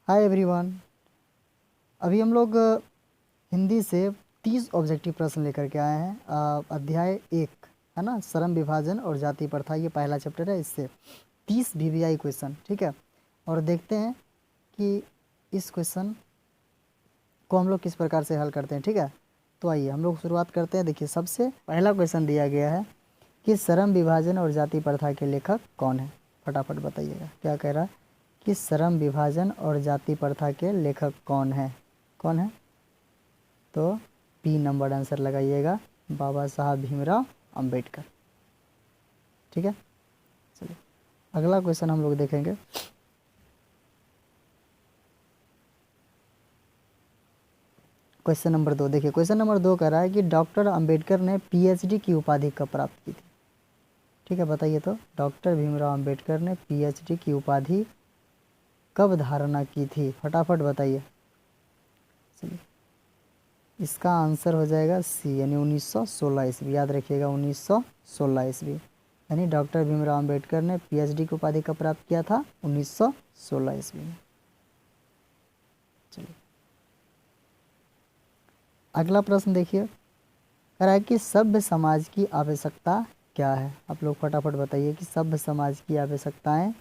Hi everyone. अभी हम लोग हिंदी से 30 ऑब्जेक्टिव प्रश्न लेकर के आए हैं। अध्याय 1 है ना, श्रम विभाजन और जाति प्रथा, ये पहला चैप्टर है। इससे 30 वीवीआई क्वेश्चन, ठीक है। और देखते हैं कि इस क्वेश्चन को हम लोग किस प्रकार से हल करते हैं, ठीक है। तो आइए हम लोग शुरुआत करते हैं। देखिए, सबसे पहला क्वेश्चन दिया गया है कि श्रम विभाजन और जाति प्रथा के लेखक कौन है। फटाफट बताइएगा, क्या कह रहा है कि श्रम विभाजन और जाति प्रथा के लेखक कौन है। कौन है? तो बी नंबर आंसर लगाइएगा, बाबा साहब भीमराव अंबेडकर, ठीक है। चलिए अगला क्वेश्चन हम लोग देखेंगे। क्वेश्चन नंबर 2 देखिए, क्वेश्चन नंबर 2 कह रहा है कि डॉक्टर अंबेडकर ने पीएचडी की उपाधि कब प्राप्त की थी, ठीक है। बताइए तो, डॉक्टर भीमराव अंबेडकर ने पीएचडी की उपाधि कब धारणा की थी, फटाफट बताइए। चलिए इसका आंसर हो जाएगा सी, यानी 1916 ईस्वी। याद रखिएगा 1916 ईस्वी, यानी डॉक्टर भीमराव अंबेडकर ने पीएचडी की उपाधि कब प्राप्त किया था, 1916 ईस्वी में। चलिए अगला प्रश्न देखिए, कह रहा है कि सभ्य समाज की आवश्यकता क्या है। आप लोग फटाफट बताइए कि सभ्य समाज की आवश्यकताएं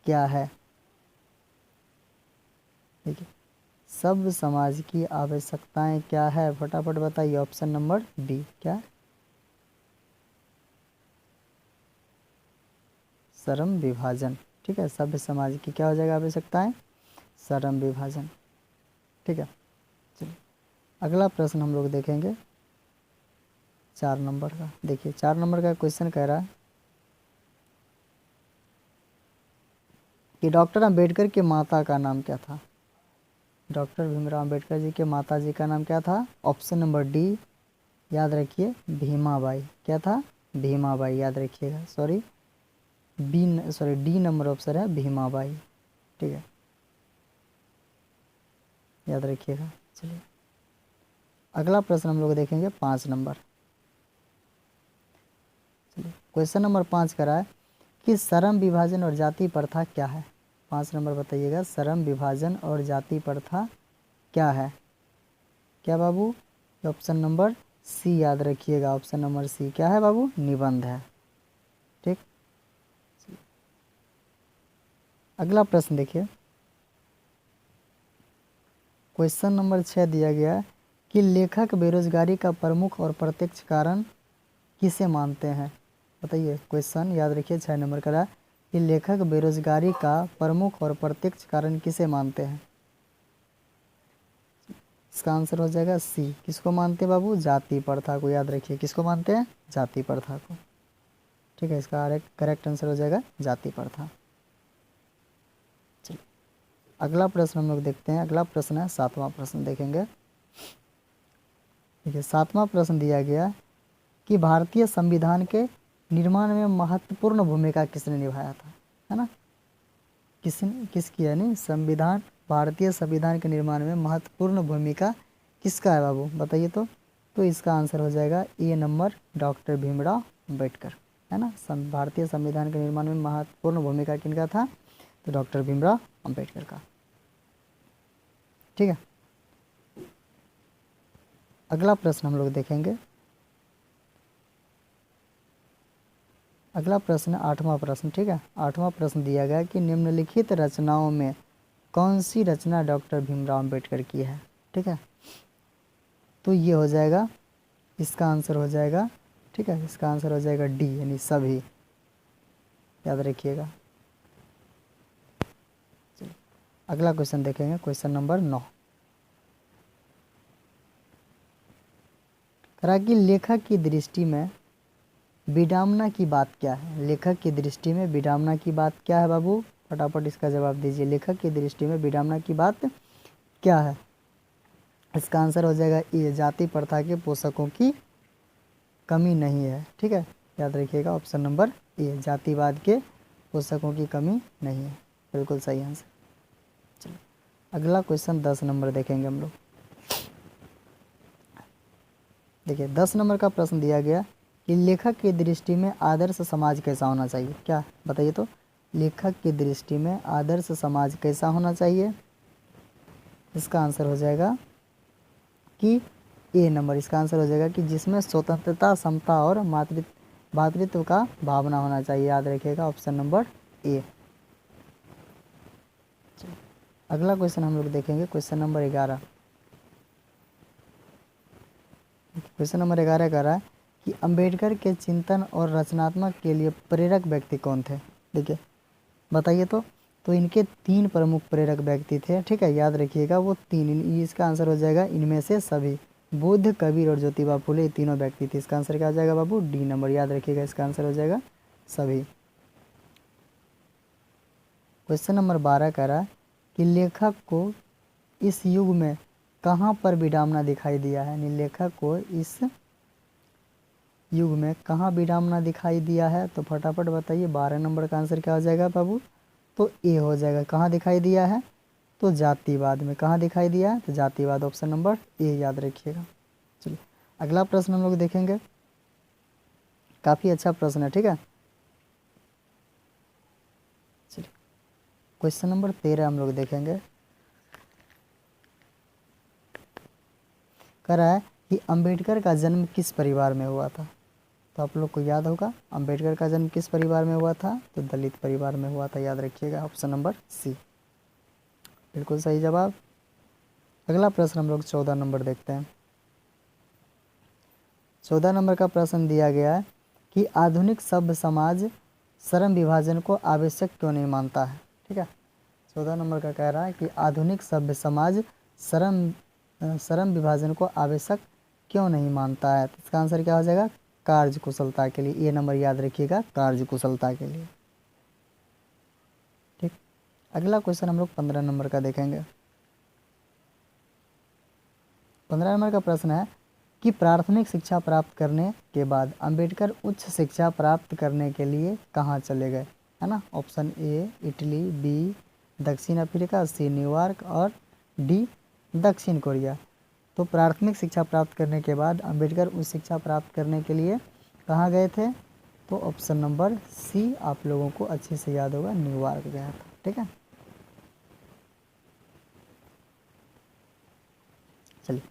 क्या है। देखिए, सभ्य समाज की आवश्यकताएं क्या है, फटाफट बताइए। ऑप्शन नंबर डी, क्या? श्रम विभाजन, ठीक है। सभ्य समाज की क्या हो जाएगा आवश्यकताएं, श्रम विभाजन, ठीक है। चलिए अगला प्रश्न हम लोग देखेंगे 4 नंबर का। देखिए 4 नंबर का क्वेश्चन कह रहा है कि डॉक्टर अंबेडकर के माता का नाम क्या था। डॉक्टर भीमराव अंबेडकर जी के माता जी का नाम क्या था। ऑप्शन नंबर डी, याद रखिए, भीमाबाई। क्या था? भीमाबाई, याद रखिएगा। डी नंबर ऑप्शन है भीमाबाई, ठीक है, याद रखिएगा। चलिए अगला प्रश्न हम लोग देखेंगे 5 नंबर। चलिए क्वेश्चन नंबर 5 करा है कि श्रम विभाजन और जाति प्रथा क्या है। 5 नंबर बताइएगा, श्रम विभाजन और जाति प्रथा क्या है। क्या बाबू? ऑप्शन नंबर सी, याद रखिएगा। ऑप्शन नंबर सी क्या है बाबू, निबंध है, ठीक। अगला प्रश्न देखिए, क्वेश्चन नंबर 6 दिया गया है कि लेखक बेरोजगारी का प्रमुख और प्रत्यक्ष कारण किसे मानते हैं। बताइए क्वेश्चन, याद रखिए 6 नंबर का कि लेखक बेरोजगारी का प्रमुख और प्रत्यक्ष कारण किसे मानते हैं। इसका आंसर हो जाएगा सी, किसको मानते हैं बाबू, जाति प्रथा को। याद रखिए किसको मानते हैं, जाति प्रथा को, ठीक है। इसका करेक्ट आंसर हो जाएगा जाति प्रथा। चलिए अगला प्रश्न हम लोग देखते हैं। अगला प्रश्न है 7वां प्रश्न देखेंगे। देखिए 7वां प्रश्न दिया गया कि भारतीय संविधान के निर्माण में महत्वपूर्ण भूमिका किसने निभाया था, है ना। किसकी, यानी संविधान, भारतीय संविधान के निर्माण में महत्वपूर्ण भूमिका किसका है बाबू, बताइए तो इसका आंसर हो जाएगा ए नंबर, डॉक्टर भीमराव अंबेडकर, है ना। भारतीय संविधान के निर्माण में महत्वपूर्ण भूमिका किनका था, तो डॉक्टर भीमराव अंबेडकर का, ठीक है। अगला प्रश्न हम लोग देखेंगे। अगला प्रश्न 8वां प्रश्न, ठीक है। 8वां प्रश्न दिया गया कि निम्नलिखित रचनाओं में कौन सी रचना डॉक्टर भीमराव अंबेडकर की है, ठीक है। तो ये हो जाएगा, इसका आंसर हो जाएगा, ठीक है, इसका आंसर हो जाएगा डी, यानी सभी, याद रखिएगा। चलिए अगला क्वेश्चन देखेंगे, क्वेश्चन नंबर 9। करा कि लेखक की दृष्टि में विडंबना की बात क्या है। लेखक की दृष्टि में विडंबना की बात क्या है बाबू, फटाफट इसका जवाब दीजिए। लेखक की दृष्टि में विडंबना की बात क्या है। इसका आंसर हो जाएगा ये, जाति प्रथा के पोषकों की कमी नहीं है, ठीक है, याद रखिएगा। ऑप्शन नंबर ए, जातिवाद के पोषकों की कमी नहीं है, बिल्कुल सही आंसर। चलिए अगला क्वेश्चन 10 नंबर देखेंगे हम लोग। देखिए 10 नंबर का प्रश्न दिया गया कि लेखक की दृष्टि में आदर्श समाज कैसा होना चाहिए। क्या बताइए तो, लेखक की दृष्टि में आदर्श समाज कैसा होना चाहिए। इसका आंसर हो जाएगा कि ए नंबर, इसका आंसर हो जाएगा कि जिसमें स्वतंत्रता, समता और भातृत्व का भावना होना चाहिए। याद रखिएगा ऑप्शन नंबर ए। अगला क्वेश्चन हम लोग देखेंगे, क्वेश्चन नंबर 11। क्वेश्चन नंबर 11 कह रहा है कि अंबेडकर के चिंतन और रचनात्मक के लिए प्रेरक व्यक्ति कौन थे। देखिए बताइए तो इनके 3 प्रमुख प्रेरक व्यक्ति थे, ठीक है। याद रखिएगा वो 3, इसका आंसर हो जाएगा इनमें से सभी। बुद्ध, कबीर और ज्योतिबा फुले, ये तीनों व्यक्ति थे। इसका आंसर क्या हो जाएगा बाबू, डी नंबर। याद रखिएगा इसका आंसर हो जाएगा सभी। क्वेश्चन नंबर 12 कह रहा है कि लेखक को इस युग में कहाँ पर विडंबना दिखाई दिया है। यानी लेखक को इस युग में कहाँ विडंबना दिखाई दिया है, तो फटाफट बताइए। 12 नंबर का आंसर क्या हो जाएगा बाबू, तो ए हो जाएगा। कहाँ दिखाई दिया है, तो जातिवाद में। कहाँ दिखाई दिया है, तो जातिवाद, ऑप्शन नंबर ए याद रखिएगा। चलिए अगला प्रश्न हम लोग देखेंगे, काफ़ी अच्छा प्रश्न है, ठीक है। चलिए क्वेश्चन नंबर 13 हम लोग देखेंगे। कह रहा है कि अंबेडकर का जन्म किस परिवार में हुआ था। तो आप लोग को याद होगा अंबेडकर का जन्म किस परिवार में हुआ था, तो दलित परिवार में हुआ था। याद रखिएगा ऑप्शन नंबर सी, बिल्कुल सही जवाब। अगला प्रश्न हम लोग 14 नंबर देखते हैं। 14 नंबर का प्रश्न दिया गया है कि आधुनिक सभ्य समाज श्रम विभाजन को आवश्यक क्यों नहीं मानता है, ठीक है। 14 नंबर का कह रहा है कि आधुनिक सभ्य समाज श्रम विभाजन को आवश्यक क्यों नहीं मानता है। तो इसका आंसर क्या हो जाएगा, कार्य कुशलता के लिए। ये नंबर याद रखिएगा, कार्य कुशलता के लिए, ठीक। अगला क्वेश्चन हम लोग 15 नंबर का देखेंगे। 15 नंबर का प्रश्न है कि प्राथमिक शिक्षा प्राप्त करने के बाद अंबेडकर उच्च शिक्षा प्राप्त करने के लिए कहाँ चले गए, है ना। ऑप्शन ए इटली, बी दक्षिण अफ्रीका, सी न्यूयॉर्क और डी दक्षिण कोरिया। तो प्राथमिक शिक्षा प्राप्त करने के बाद अंबेडकर उच्च शिक्षा प्राप्त करने के लिए कहाँ गए थे, तो ऑप्शन नंबर सी आप लोगों को अच्छे से याद होगा, न्यूयॉर्क गया था, ठीक है। चलिए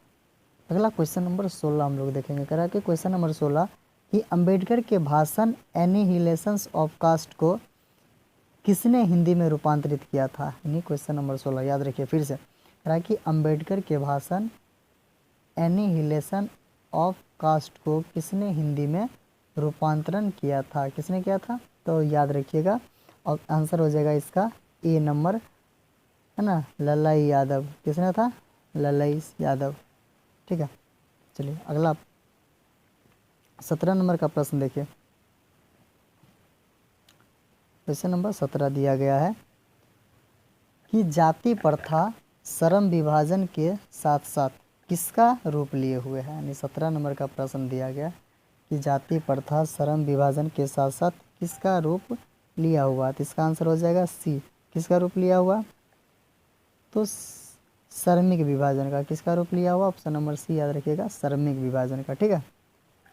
अगला क्वेश्चन नंबर 16 हम लोग देखेंगे। कह रहा है कि क्वेश्चन नंबर 16 कि अंबेडकर के भाषण एनिहिलेशंस ऑफ कास्ट को किसने हिंदी में रूपांतरित किया था। यानी क्वेश्चन नंबर 16 याद रखिए फिर से। कह रहा है कि अंबेडकर के भाषण एनिहिलेशन ऑफ कास्ट को किसने हिंदी में रूपांतरण किया था, किसने किया था, तो याद रखिएगा और आंसर हो जाएगा इसका ए नंबर, है ना, ललाई यादव। किसने था, ललाई यादव, ठीक है। चलिए अगला 17 नंबर का प्रश्न देखिए। क्वेश्चन नंबर 17 दिया गया है कि जाति प्रथा श्रम विभाजन के साथ साथ किसका रूप लिए हुए है। यानी 17 नंबर का प्रश्न दिया गया कि जाति प्रथा श्रम विभाजन के साथ साथ किसका रूप लिया हुआ, तो इसका आंसर हो जाएगा सी। किसका रूप लिया हुआ, तो श्रमिक विभाजन का। किसका रूप लिया हुआ, ऑप्शन नंबर सी याद रखिएगा, श्रमिक विभाजन का, ठीक है।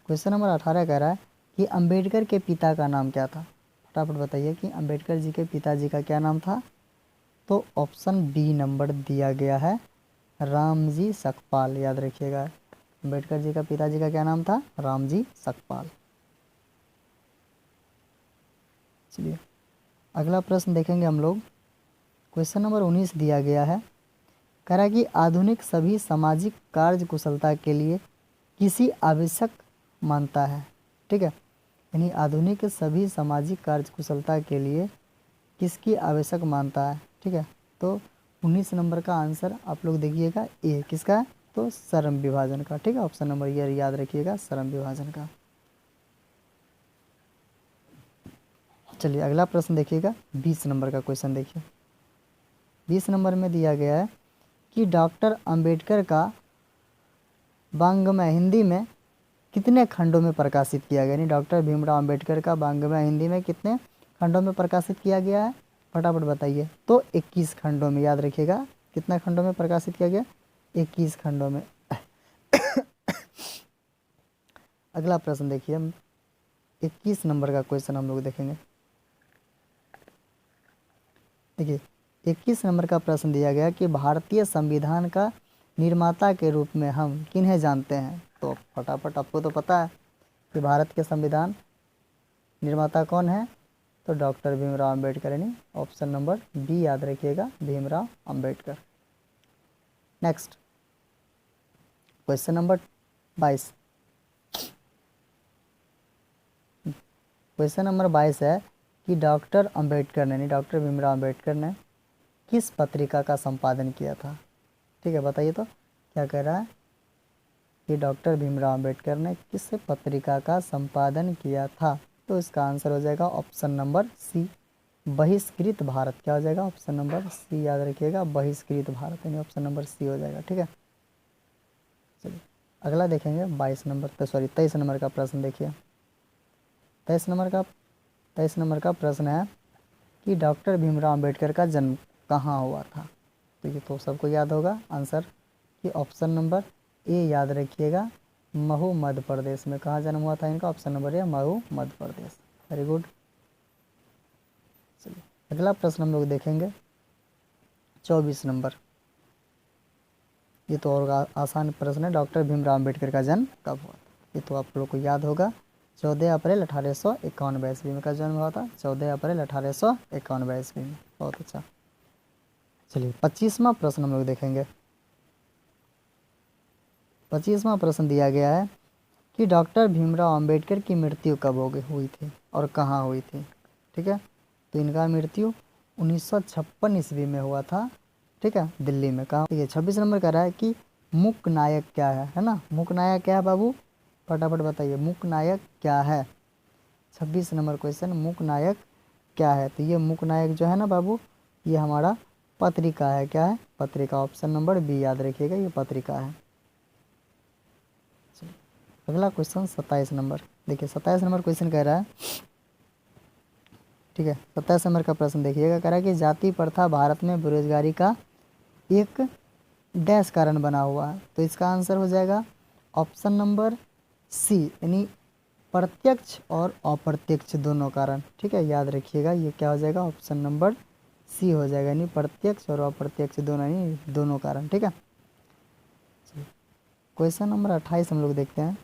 क्वेश्चन नंबर 18 कह रहा है कि अंबेडकर के पिता का नाम क्या था। फटाफट बताइए कि अंबेडकर जी के पिताजी का क्या नाम था, तो ऑप्शन बी नंबर दिया गया है, रामजी सकपाल। याद रखिएगा अंबेडकर जी का पिताजी का क्या नाम था, रामजी सकपाल। चलिए अगला प्रश्न देखेंगे हम लोग। क्वेश्चन नंबर 19 दिया गया है, कह रहा है कि आधुनिक सभी सामाजिक कार्य कुशलता के लिए किसी आवश्यक मानता है, ठीक है। यानी आधुनिक सभी सामाजिक कार्य कुशलता के लिए किसकी आवश्यक मानता है, ठीक है। तो 19 नंबर का आंसर आप लोग देखिएगा ए, किसका, तो श्रम विभाजन का, ठीक है। ऑप्शन नंबर ये याद रखिएगा, श्रम विभाजन का। चलिए अगला प्रश्न देखिएगा, 20 नंबर का क्वेश्चन देखिए। 20 नंबर में दिया गया है कि डॉक्टर अंबेडकर का वाङ्मय हिंदी में कितने खंडों में प्रकाशित किया गया। यानी डॉक्टर भीमराव अंबेडकर का वाङ्मय हिंदी में कितने खंडों में प्रकाशित किया गया है, फटाफट बताइए। तो 21 खंडों में। याद रखिएगा कितना खंडों में प्रकाशित किया गया, 21 खंडों में। अगला प्रश्न देखिए, 21 नंबर का क्वेश्चन हम लोग देखेंगे। देखिए 21 नंबर का प्रश्न दिया गया कि भारतीय संविधान का निर्माता के रूप में हम किन्हें जानते हैं। तो फटाफट आपको तो पता है कि भारत के संविधान निर्माता कौन है, तो डॉक्टर भीमराव अंबेडकर, यानी ऑप्शन नंबर बी याद रखिएगा, Bhimrao Ambedkar. Next question number 22। Question number 22 है कि डॉक्टर अंबेडकर ने, यानी डॉक्टर भीमराव अंबेडकर ने किस पत्रिका का संपादन किया था। ठीक है, बताइए तो क्या कह रहा है कि डॉक्टर भीमराव अंबेडकर ने किस पत्रिका का संपादन किया था। तो इसका आंसर हो जाएगा ऑप्शन नंबर सी, बहिष्कृत भारत। क्या हो जाएगा, ऑप्शन नंबर सी याद रखिएगा, बहिष्कृत भारत, यानी ऑप्शन नंबर सी हो जाएगा। ठीक है, चलिए अगला देखेंगे 23 नंबर का प्रश्न देखिए। 23 नंबर का प्रश्न है कि डॉक्टर भीमराव अंबेडकर का जन्म कहाँ हुआ था। तो ये तो सबको याद होगा आंसर कि ऑप्शन नंबर ए याद रखिएगा, महू मध्य प्रदेश में। कहाँ जन्म हुआ था इनका, option number A, Mhow Madhya Pradesh. Very good. चलिए अगला प्रश्न हम लोग देखेंगे 24 नंबर। ये तो और आसान प्रश्न है, डॉक्टर भीमराव अंबेडकर का जन्म कब हुआ। ये तो आप लोग को याद होगा, 14 अप्रैल 1891 ईस्वी में का जन्म हुआ था, 14 अप्रैल 1891 ईस्वी में। बहुत अच्छा। चलिए 25वां प्रश्न हम लोग देखेंगे। 25वां प्रश्न दिया गया है कि डॉक्टर भीमराव अंबेडकर की मृत्यु कब हुई थी और कहाँ हुई थी। ठीक है, तो इनका मृत्यु 1956 ईस्वी में हुआ था। ठीक है, दिल्ली में। कहाँ। ठीक है, 26 नंबर कह रहा है कि मुख्य नायक क्या है ना। मुख्य नायक क्या है बाबू, फटाफट बताइए, मुख्य नायक क्या है। 26 नंबर क्वेश्चन, मुख्य नायक क्या है। तो ये मुख्य नायक जो है ना बाबू, ये हमारा पत्रिका है। क्या है, पत्रिका। ऑप्शन नंबर बी याद रखिएगा, ये पत्रिका है। चलिए अगला क्वेश्चन 27 नंबर देखिए। 27 नंबर क्वेश्चन कह रहा है, ठीक है, 27 नंबर का प्रश्न देखिएगा, कह रहा है कि जाति प्रथा भारत में बेरोजगारी का एक डैश कारण बना हुआ है। तो इसका आंसर हो जाएगा ऑप्शन नंबर सी, यानी प्रत्यक्ष और अप्रत्यक्ष दोनों कारण। ठीक है, याद रखिएगा, ये क्या हो जाएगा, ऑप्शन नंबर सी हो जाएगा, यानी प्रत्यक्ष और अप्रत्यक्ष दोनों, यानी दोनों कारण। ठीक है, क्वेश्चन नंबर 28 हम लोग देखते हैं।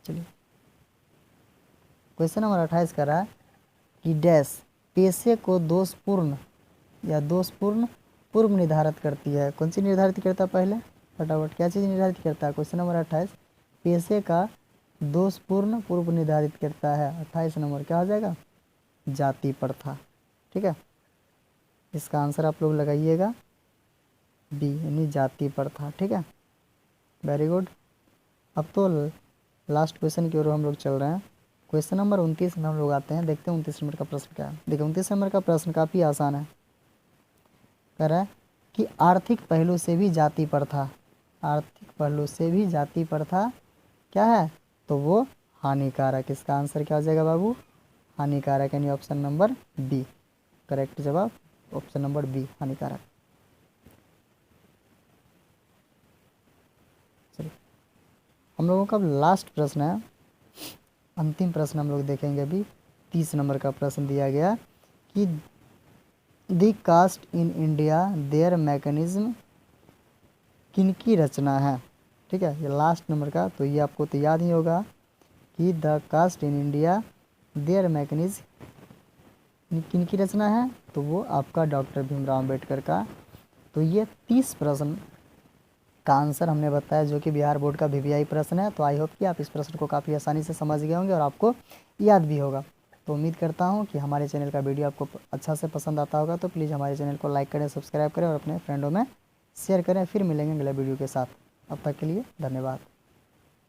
चलिए क्वेश्चन नंबर 28 कर रहा है कि डैश पेशे को दोषपूर्ण या दोषपूर्ण पूर्व निर्धारित करती है। कौन सी निर्धारित करता है, पहले फटाफट क्या चीज़ निर्धारित करता है। क्वेश्चन नंबर 28 पेशे का दोषपूर्ण पूर्व निर्धारित करता है। 28 नंबर क्या हो जाएगा, जाति प्रथा। ठीक है, इसका आंसर आप लोग लगाइएगा बी, यानी जाति प्रथा। ठीक है, वेरी गुड। अब तो लास्ट क्वेश्चन की ओर हम लोग चल रहे हैं। क्वेश्चन नंबर 29 में हम लोग आते हैं, देखते हैं 29 नंबर का प्रश्न क्या है। देखिए 29 नंबर का प्रश्न काफ़ी आसान है। कह रहा है कि आर्थिक पहलू से भी जाति प्रथा, आर्थिक पहलू से भी जाति प्रथा क्या है, तो वो हानिकारक। इसका आंसर क्या हो जाएगा बाबू, हानिकारक, यानी ऑप्शन नंबर बी करेक्ट जवाब, ऑप्शन नंबर बी हानिकारक। चलिए हम लोगों का लास्ट प्रश्न है, अंतिम प्रश्न हम लोग देखेंगे अभी। 30 नंबर का प्रश्न दिया गया कि the caste in India their mechanism किनकी रचना है। ठीक है, ये लास्ट नंबर का, तो ये आपको तो याद ही होगा कि the caste in India their mechanism किनकी रचना है, तो वो आपका डॉक्टर भीमराव अंबेडकर का। तो ये 30 प्रश्न का आंसर हमने बताया, जो कि बिहार बोर्ड का वीवीआई प्रश्न है। तो आई होप कि आप इस प्रश्न को काफ़ी आसानी से समझ गए होंगे और आपको याद भी होगा। तो उम्मीद करता हूँ कि हमारे चैनल का वीडियो आपको अच्छा से पसंद आता होगा। तो प्लीज़ हमारे चैनल को लाइक करें, सब्सक्राइब करें और अपने फ्रेंडों में शेयर करें। फिर मिलेंगे अगले वीडियो के साथ, अब तक के लिए धन्यवाद।